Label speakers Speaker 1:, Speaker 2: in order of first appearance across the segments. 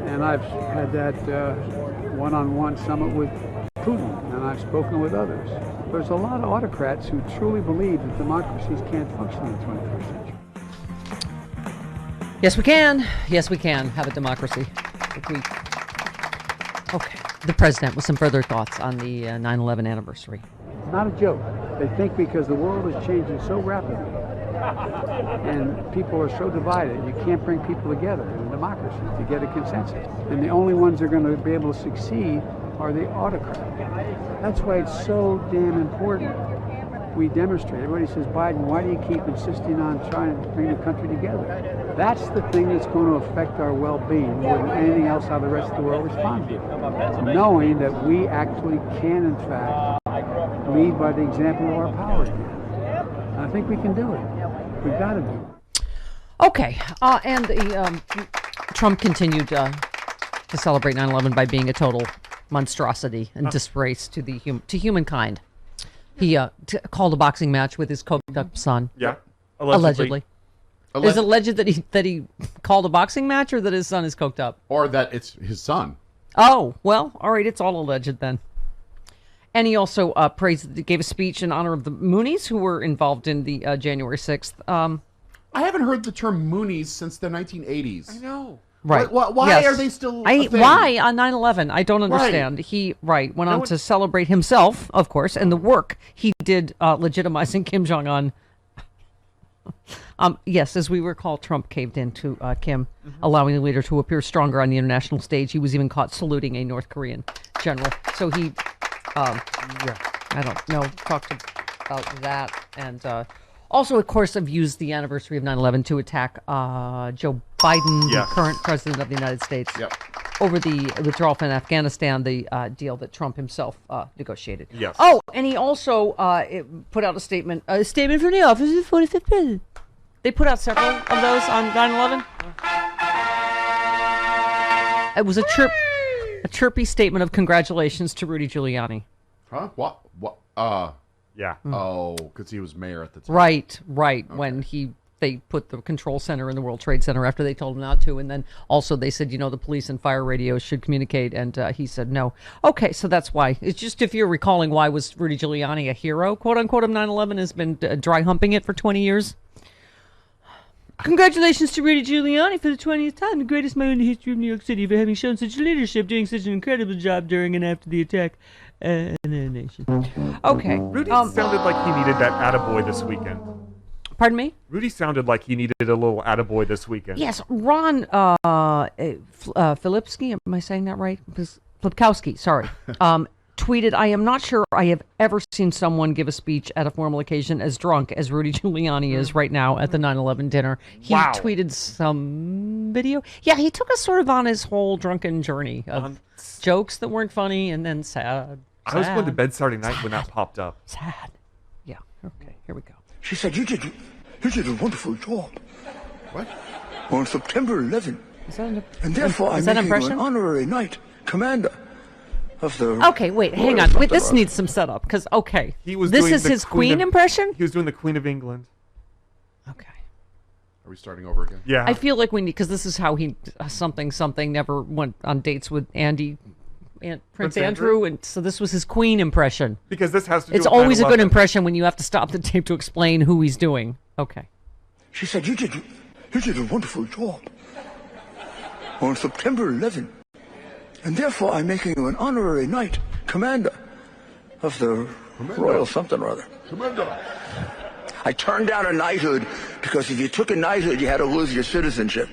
Speaker 1: And I've had that one-on-one summit with Putin, and I've spoken with others. There's a lot of autocrats who truly believe that democracies can't function in the 21st century.
Speaker 2: Yes, we can. Yes, we can have a democracy. Okay. The president with some further thoughts on the 9/11 anniversary.
Speaker 1: It's not a joke. They think because the world is changing so rapidly and people are so divided, you can't bring people together in a democracy to get a consensus. And the only ones that are going to be able to succeed are the autocrats. That's why it's so damn important we demonstrate. Everybody says, Biden, why do you keep insisting on trying to bring the country together? That's the thing that's going to affect our well-being more than anything else how the rest of the world responds to it. Knowing that we actually can, in fact, lead by the example of our power. And I think we can do it. We've got to do it.
Speaker 2: Okay. And Trump continued to celebrate 9/11 by being a total monstrosity and disgrace to humankind. He called a boxing match with his coked-up son.
Speaker 3: Yeah,
Speaker 2: allegedly. Is it alleged that he called a boxing match, or that his son is coked up,
Speaker 4: or that it's his son?
Speaker 2: Oh, well, all right, it's all alleged then. And he also gave a speech in honor of the Moonies who were involved in the January 6th.
Speaker 4: I haven't heard the term Moonies since the 1980s.
Speaker 3: I know.
Speaker 2: Right.
Speaker 4: Why are they still a thing?
Speaker 2: Why on 9/11? I don't understand.
Speaker 4: Right.
Speaker 2: He went on to celebrate himself, of course, and the work he did legitimizing Kim Jong-un. Yes, as we recall, Trump caved in to Kim, allowing the leader to appear stronger on the international stage. He was even caught saluting a North Korean general. So he, I don't know, talked about that. And also, of course, have used the anniversary of 9/11 to attack Joe Biden, the current president of the United States, over the withdrawal from Afghanistan, the deal that Trump himself negotiated.
Speaker 3: Yes.
Speaker 2: Oh, and he also put out a statement from the office of the 45th president. They put out several of those on 9/11. It was a chirpy statement of congratulations to Rudy Giuliani.
Speaker 4: Huh? What?
Speaker 3: Yeah.
Speaker 4: Oh, because he was mayor at the time.
Speaker 2: Right. Okay. When they put the control center in the World Trade Center after they told him not to, and then also they said, the police and fire radios should communicate, and he said no. Okay, so that's why. It's just, if you're recalling, why was Rudy Giuliani a hero, quote unquote, of 9/11, has been dry humping it for 20 years. Congratulations to Rudy Giuliani for the 20th time, the greatest man in the history of New York City, for having shown such leadership, doing such an incredible job during and after the attack on the nation. Okay.
Speaker 3: Rudy sounded like he needed that attaboy this weekend.
Speaker 2: Pardon me?
Speaker 3: Rudy sounded like he needed a little attaboy this weekend.
Speaker 2: Yes, Ron Filipsky, am I saying that right? Flipkowski, sorry. Tweeted, I am not sure I have ever seen someone give a speech at a formal occasion as drunk as Rudy Giuliani is right now at the 9/11 dinner. He tweeted some video. Yeah, he took us sort of on his whole drunken journey of jokes that weren't funny and then sad.
Speaker 3: I was going to bed Saturday night when that popped up.
Speaker 2: Sad. Yeah, okay, here we go.
Speaker 5: She said, you did a wonderful job.
Speaker 4: What?
Speaker 5: On September 11th. And therefore, I'm
Speaker 2: that
Speaker 5: making you
Speaker 2: impression?
Speaker 5: an honorary knight commander of the...
Speaker 2: Okay, wait, hang on. Wait, this needs some setup, because, okay. This is his Queen impression?
Speaker 3: He was doing the Queen of England.
Speaker 2: Okay.
Speaker 4: Are we starting over again?
Speaker 3: Yeah.
Speaker 2: I feel like we need, because this is how he, something, never went on dates with Prince Andrew, and so this was his Queen impression.
Speaker 3: Because this has to do
Speaker 2: It's
Speaker 3: with
Speaker 2: always a good
Speaker 3: 9/11.
Speaker 2: impression when you have to stop the tape to explain who he's doing. Okay.
Speaker 5: She said, you did a wonderful job. On September 11th. And therefore, I'm making you an honorary knight commander of the Royal something or other.
Speaker 4: Commander.
Speaker 5: I turned down a knighthood because if you took a knighthood, you had to lose your citizenship.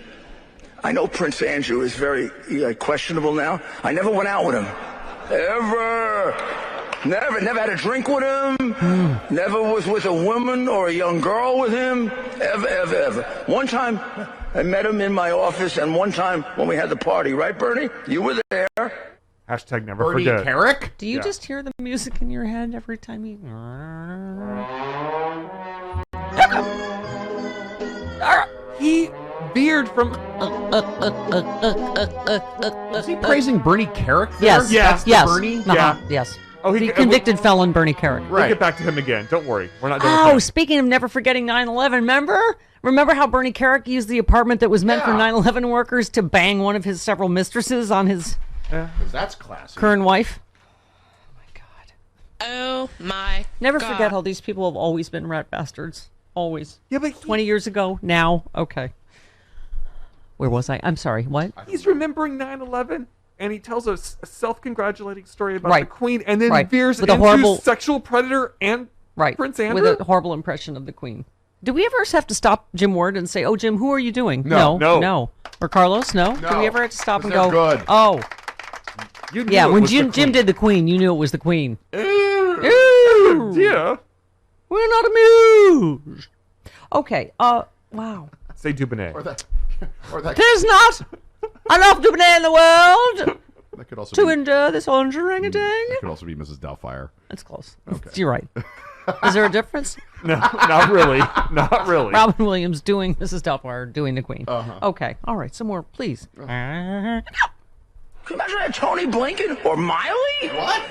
Speaker 5: I know Prince Andrew is very questionable now. I never went out with him. Ever. Never had a drink with him. Never was with a woman or a young girl with him. Ever. One time, I met him in my office, and one time when we had the party. Right, Bernie? You were there.
Speaker 3: Hashtag never
Speaker 4: Bernie
Speaker 3: forget.
Speaker 4: Carrick?
Speaker 2: Do you just hear the music in your head every time you...
Speaker 3: weird from.
Speaker 4: Is he praising Bernie Carrick there?
Speaker 2: Yes.
Speaker 3: Yes.
Speaker 4: That's the Bernie?
Speaker 3: Yeah.
Speaker 2: Yes.
Speaker 3: Oh,
Speaker 2: The convicted felon Bernie Carrick.
Speaker 3: We'll
Speaker 4: Right.
Speaker 3: get back to him again. Don't worry. We're not done with
Speaker 2: Oh,
Speaker 3: him.
Speaker 2: speaking of never forgetting 9/11, remember how Bernie Carrick used the apartment that was meant for
Speaker 4: Yeah.
Speaker 2: 9/11 workers to bang one of his several mistresses on his
Speaker 4: 'Cause that's classy.
Speaker 2: current wife? Oh my God.
Speaker 6: Oh my
Speaker 2: Never
Speaker 6: God.
Speaker 2: forget how these people have always been rat bastards. Always.
Speaker 3: Yeah, but
Speaker 2: 20 years ago, now, okay. Where was I? I'm sorry, what?
Speaker 3: he's remembering 9/11, and he tells us a self-congratulating story about
Speaker 2: Right.
Speaker 3: the Queen, and then
Speaker 2: Right.
Speaker 3: veers
Speaker 2: With a
Speaker 3: into
Speaker 2: horrible-
Speaker 3: sexual predator and
Speaker 2: Right.
Speaker 3: Prince Andrew.
Speaker 2: With a horrible impression of the Queen. Do we ever have to stop Jim Ward and say, "Oh, Jim, who are you doing?"
Speaker 4: No.
Speaker 3: No.
Speaker 2: Or Carlos? No. Do
Speaker 4: No.
Speaker 2: we ever have to stop and
Speaker 4: 'Cause
Speaker 2: go,
Speaker 4: they're good.
Speaker 2: "Oh,
Speaker 3: You knew
Speaker 2: yeah"?
Speaker 3: it
Speaker 2: When
Speaker 3: was the
Speaker 2: Jim
Speaker 3: Queen.
Speaker 2: did the Queen, you knew it was the Queen.
Speaker 3: Ooh, yeah.
Speaker 2: We're not amused. Okay. Wow.
Speaker 3: Say Dubonnet.
Speaker 4: Or that. Or that.
Speaker 2: There's not enough Dubonnet in the world
Speaker 4: That could also
Speaker 2: to
Speaker 4: be.
Speaker 2: endure this orange
Speaker 4: That
Speaker 2: orangutan.
Speaker 4: could also be Mrs. Doubtfire.
Speaker 2: That's close.
Speaker 4: Okay.
Speaker 2: You're right. Is there a difference?
Speaker 3: No, not really. Not really.
Speaker 2: Robin Williams doing Mrs. Doubtfire doing the Queen.
Speaker 4: Uh-huh.
Speaker 2: Okay. All right. Some more, please.
Speaker 5: Can you imagine that Tony Blinken or Miley?
Speaker 4: What?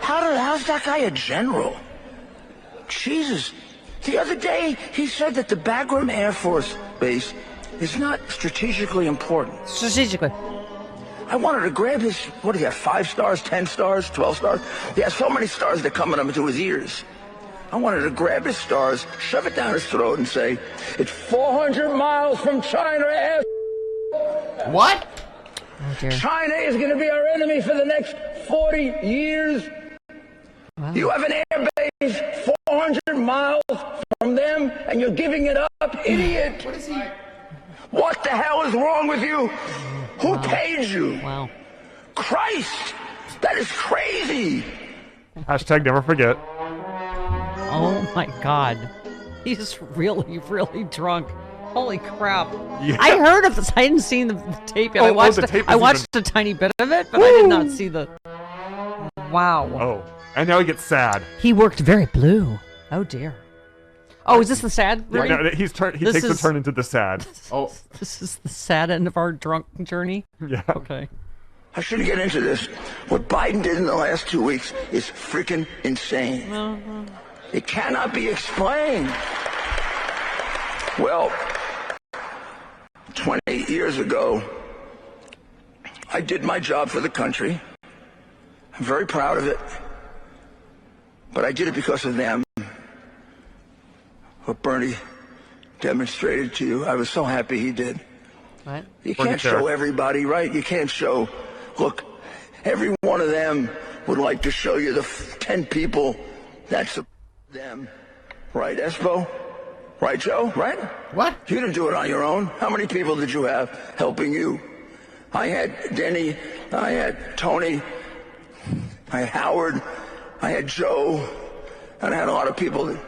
Speaker 5: How's that guy a general? Jesus. The other day, he said that the Bagram Air Force Base is not strategically important.
Speaker 2: Strategically.
Speaker 5: I wanted to grab his, what do you have, 5 stars, 10 stars, 12 stars? He has so many stars that come into his ears. I wanted to grab his stars, shove it down his throat and say, it's 400 miles from China, ass.
Speaker 4: What?
Speaker 2: Oh, dear.
Speaker 5: China is going to be our enemy for the next 40 years.
Speaker 2: Wow.
Speaker 5: You have an air base 400 miles from them, and you're giving it up, idiot.
Speaker 4: What is he?
Speaker 5: What the hell is wrong with you? Who paid you?
Speaker 2: Wow.
Speaker 5: Christ, that is crazy.
Speaker 3: Hashtag never forget.
Speaker 2: Oh my God. He's really, really drunk. Holy crap.
Speaker 3: Yeah.
Speaker 2: I heard of this. I hadn't seen the tape yet.
Speaker 3: Oh,
Speaker 2: I watched,
Speaker 3: the tape
Speaker 2: I
Speaker 3: is
Speaker 2: watched a tiny bit of it, but I did not see the. Wow.
Speaker 3: Oh, and now he gets sad.
Speaker 2: He worked very blue. Oh dear. Oh, is this the sad?
Speaker 3: Yeah,
Speaker 2: Rudy?
Speaker 3: no, he
Speaker 2: This
Speaker 3: takes a
Speaker 2: is-
Speaker 3: turn into the sad.
Speaker 4: Oh,
Speaker 2: This is the sad end of our drunk journey.
Speaker 3: Yeah.
Speaker 2: Okay.
Speaker 5: I shouldn't get into this. What Biden did in the last 2 weeks is freaking insane. It cannot be explained. Well, 20 years ago, I did my job for the country. I'm very proud of it. But I did it because of them. What Bernie demonstrated to you, I was so happy he did.
Speaker 2: What?
Speaker 5: You
Speaker 3: Bernie
Speaker 5: can't show
Speaker 3: Carrick.
Speaker 5: everybody, right? You can't show, look, every one of them would like to show you the 10 people that's them. Right, Espo? Right, Joe? Right?
Speaker 4: what?
Speaker 5: You didn't do it on your own. How many people did you have helping you? I had Denny, I had Tony, I had Howard, I had Joe, and I had a lot of people that...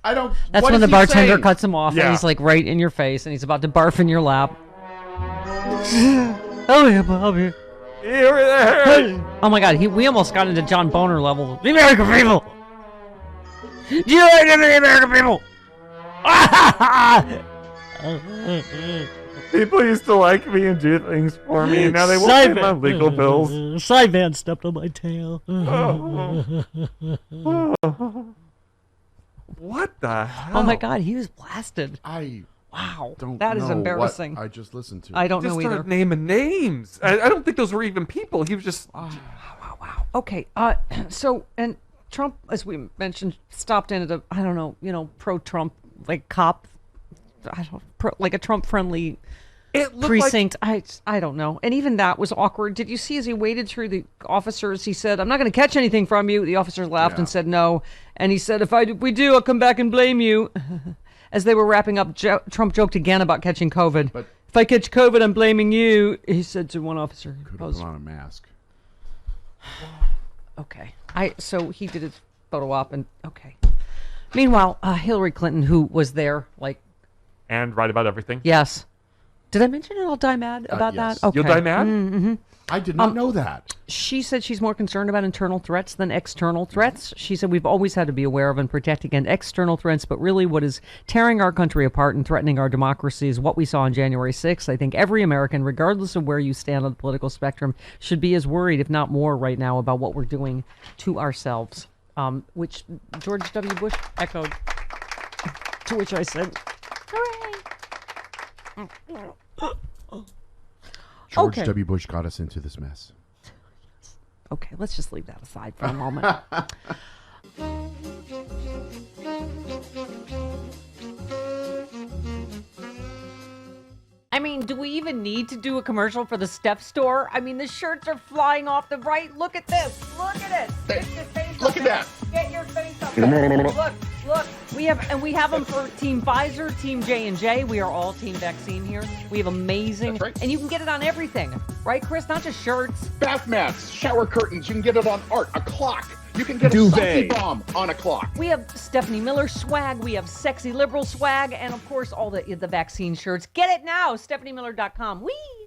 Speaker 4: I don't.
Speaker 2: That's
Speaker 4: what
Speaker 2: when
Speaker 4: is
Speaker 2: the
Speaker 4: he
Speaker 2: bartender
Speaker 4: saying?
Speaker 2: cuts him off
Speaker 3: Yeah.
Speaker 2: and he's like right in your face and he's about to barf in your lap. Oh yeah, Bobby. Oh my God, we almost got into John Boner level. The American people. Do you like the American people?
Speaker 3: People used to like me and do things for me, and now they won't pay my legal bills.
Speaker 2: Sideman stepped on my tail.
Speaker 3: What the hell?
Speaker 2: Oh my God, he was blasted.
Speaker 4: I
Speaker 2: Wow,
Speaker 4: don't.
Speaker 2: that is
Speaker 4: know
Speaker 2: embarrassing.
Speaker 4: What I just listened to.
Speaker 2: I don't
Speaker 3: Just
Speaker 2: know either.
Speaker 3: started naming names. I don't think those were even people. He was just.
Speaker 2: Wow. Okay. So, and Trump, as we mentioned, stopped in at a, I don't know, pro-Trump, like cop, like a Trump-friendly
Speaker 3: It looked
Speaker 2: precinct. I don't know. And even that was awkward. Did you see as he waded through the officers, he said, "I'm not going to catch anything from you." The officers laughed
Speaker 4: Yeah.
Speaker 2: and said no. And he said, we do, I'll come back and blame you." As they were wrapping up, Trump joked again about catching COVID.
Speaker 4: But-
Speaker 2: if I catch COVID, I'm blaming you, he said to one officer.
Speaker 4: Could
Speaker 2: I
Speaker 4: have
Speaker 2: was-
Speaker 4: put on a mask.
Speaker 2: Okay. So he did his photo op and okay. Meanwhile, Hillary Clinton, who was there, like,
Speaker 3: and right about everything.
Speaker 2: yes, Did I mention it? I'll die mad about
Speaker 4: yes.
Speaker 2: that? Okay.
Speaker 3: You'll die mad?
Speaker 4: I did not know that.
Speaker 2: She said she's more concerned about internal threats than external threats. She said we've always had to be aware of and protect against external threats, but really what is tearing our country apart and threatening our democracy is what we saw on January 6th. I think every American, regardless of where you stand on the political spectrum, should be as worried, if not more, right now about what we're doing to ourselves, which George W. Bush echoed, to which I said, hooray.
Speaker 4: George
Speaker 2: Okay.
Speaker 4: W. Bush got us into this mess.
Speaker 2: Okay, let's just leave that aside for a moment. I mean, do we even need to do a commercial for the Step store? I mean, the shirts are flying off the right. Look at this. Look at it. Get your face
Speaker 4: Look
Speaker 2: up
Speaker 4: at
Speaker 2: there.
Speaker 4: that.
Speaker 2: Get your face up there. Look. We have them for Team Pfizer, Team J&J. We are all Team Vaccine here. We have amazing.
Speaker 7: That's right.
Speaker 2: And you can get it on everything. Right, Chris? Not just shirts.
Speaker 7: Bath mats, shower curtains. You can get it on art, a clock. You can get a
Speaker 8: Duvet.
Speaker 7: selfie bomb on a clock.
Speaker 2: We have Stephanie Miller swag. We have sexy liberal swag. And, of course, all the vaccine shirts. Get it now. StephanieMiller.com. Whee!